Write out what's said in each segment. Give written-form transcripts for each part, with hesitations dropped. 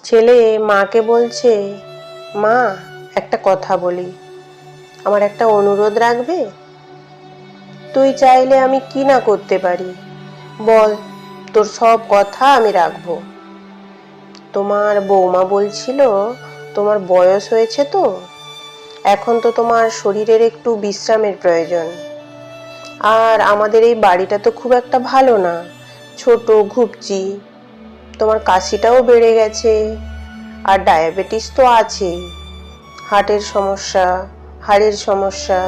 ছেলে মাকে বলছে, মা একটা কথা বলি, আমার একটা অনুরোধ রাখবে? তুই চাইলে আমি কি না করতে পারি বল, তোর সব কথা আমি রাখবো। তোমার বৌমা বলছিল তোমার বয়স হয়েছে তো, এখন তো তোমার শরীরের একটু বিশ্রামের প্রয়োজন। আর আমাদের এই বাড়িটা তো খুব একটা ভালো না, ছোট ঘুপচি। তোমার কাশিটাও বেড়ে গেছে, আর ডায়াবেটিস তো আছেই, হার্টের সমস্যা, হাড়ের সমস্যা,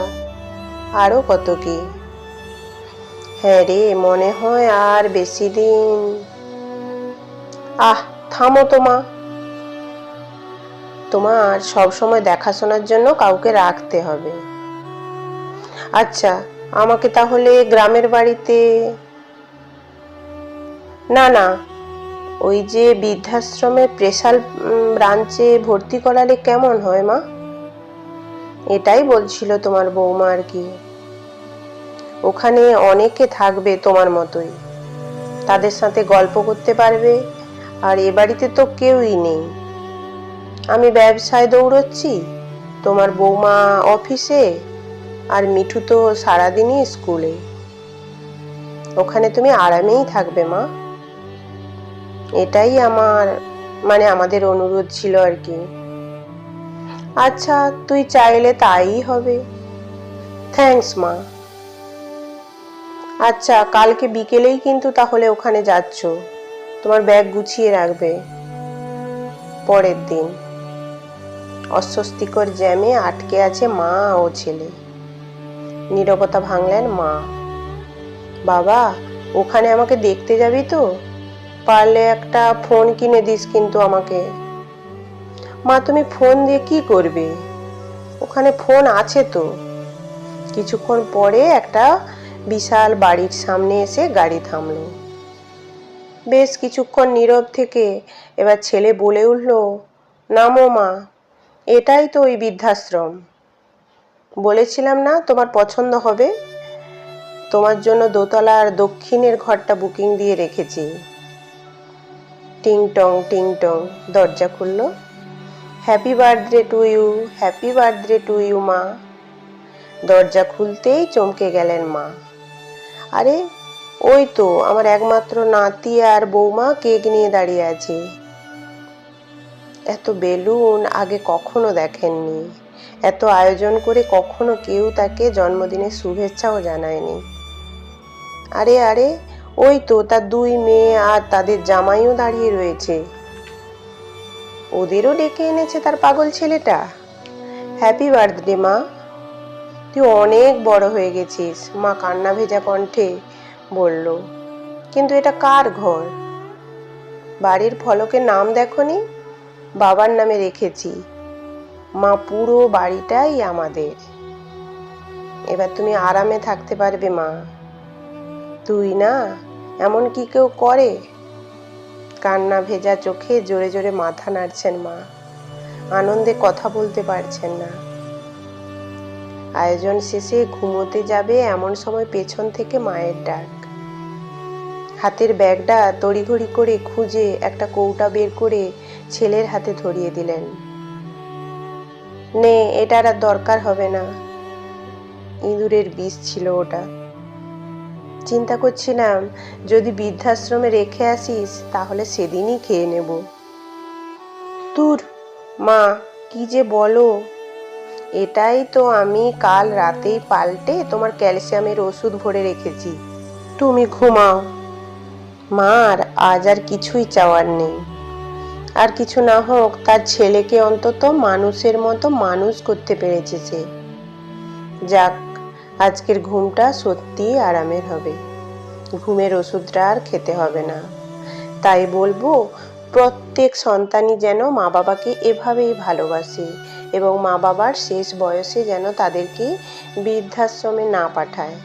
আরও কত কি। হ্যাঁ রে, মনে হয় আর বেশি দিন। থামো তো মা, তোমার সব সময় দেখাশোনার জন্য কাউকে রাখতে হবে। আচ্ছা, আমাকে তাহলে গ্রামের বাড়িতে, না না, ওই যে বৃদ্ধাশ্রমে স্পেশাল ব্রাঞ্চে ভর্তি করালে কেমন হয় মা? এটাই বলছিল তোমার বৌমা আর কি। ওখানে অনেকে থাকবে তোমার মতোই, তাদের সাথে গল্প করতে পারবে। আর এ বাড়িতে তো কেউই নেই, আমি ব্যবসায় দৌড়চ্ছি, তোমার বৌমা অফিসে, আর মিঠু তো সারাদিনই স্কুলে। ওখানে তুমি আরামেই থাকবে মা, এটাই আমাদের অনুরোধ ছিল আর কি। আচ্ছা, তুই চাইলে তাই হবে। থ্যাঙ্কস মা। আচ্ছা, কালকে বিকেলেই কিন্তু তাহলে ওখানে যাচ্ছ, তোমার ব্যাগ গুছিয়ে রাখবে। পরের দিন অস্বস্তিকর জ্যামে আটকে আছে মা ও ছেলে। নীরবতা ভাঙলেন মা। বাবা, ওখানে আমাকে দেখতে যাবি তো? পারলে একটা ফোন কিনে দিস কিন্তু আমাকে। মা, তুমি ফোন দিয়ে কি করবে? ওখানে ফোন আছে তো। কিছুক্ষণ পরে একটা বিশাল বাড়ির সামনে এসে গাড়ি থামলো। বেশ কিছুক্ষণ নীরব থেকে এবার ছেলে বলে উঠল, নামো মা, এটাই তো ওই বৃদ্ধাশ্রম। বলেছিলাম না তোমার পছন্দ হবে? তোমার জন্য দোতলার দক্ষিণের ঘরটা বুকিং দিয়ে রেখেছি। টিং টং টিং টং দরজা খুলল। Happy birthday to you, happy birthday to you মা। দরজা খুলতেই চমকে গেলেন মা। আরে, ওই তো আমার একমাত্র নাতি আর বৌমা কেক নিয়ে দাঁড়িয়ে আছে। এত বেলুন আগে কখনো দেখেননি, এত আয়োজন করে কখনো কেউ তাকে জন্মদিনের শুভেচ্ছাও জানায়নি। আরে আরে, ওই তো তার দুই মেয়ে আর তাদের জামাইও দাঁড়িয়ে রয়েছে। ওদেরও ডেকে এনেছে তার পাগল ছেলেটা। হ্যাপি বার্থডে মা, তুই অনেক বড় হয়ে গেছিস, মা কান্না ভেজা কণ্ঠে বলল। কিন্তু এটা কার ঘর? বাড়ির ফলকে নাম দেখনি? বাবার নামে রেখেছি। মা, পুরো বাড়িটাই আমাদের। এবার তুমি আরামে থাকতে পারবে মা। তুই না, এমন কি কেউ করে? কান্না ভেজা চোখে জোরে জোরে মাথা নাড়ছেন মা, আনন্দে কথা বলতে পারছেন না। আয়োজন শেষে ঘুমোতে যাবে এমন সময় পেছন থেকে মায়ের ডাক। হাতের ব্যাগটা তড়িঘড়ি করে খুঁজে একটা কৌটা বের করে ছেলের হাতে ধরিয়ে দিলেন। নে, এটার আর দরকার হবে না, ইঁদুরের বিষ ছিল ওটা। চিন্তা করছিলাম যদি বৃদ্ধাশ্রমে রেখে আসিস তাহলে সেদিনই খেয়ে নেব। তোর মা, কি যে বলো! এটাই তো আমি কাল রাতেই পাল্টে তোমার ক্যালসিয়ামের ওষুধ ভরে রেখেছি। তুমি ঘুমাও। মার আজ আর কিছুই চাওয়ার নেই। আর কিছু না হোক, তার ছেলেকে অন্তত মানুষের মতো মানুষ করতে পেরেছে সে। যাক, আজকের ঘুমটা সত্যিই আরামের হবে। ঘুমের ওষুধটা আর খেতে হবে না। তাই বলবো, প্রত্যেক সন্তানই যেন মা বাবাকে এভাবেই ভালোবাসে, এবং মা বাবার শেষ বয়সে যেন তাদেরকে বৃদ্ধাশ্রমে না পাঠায়।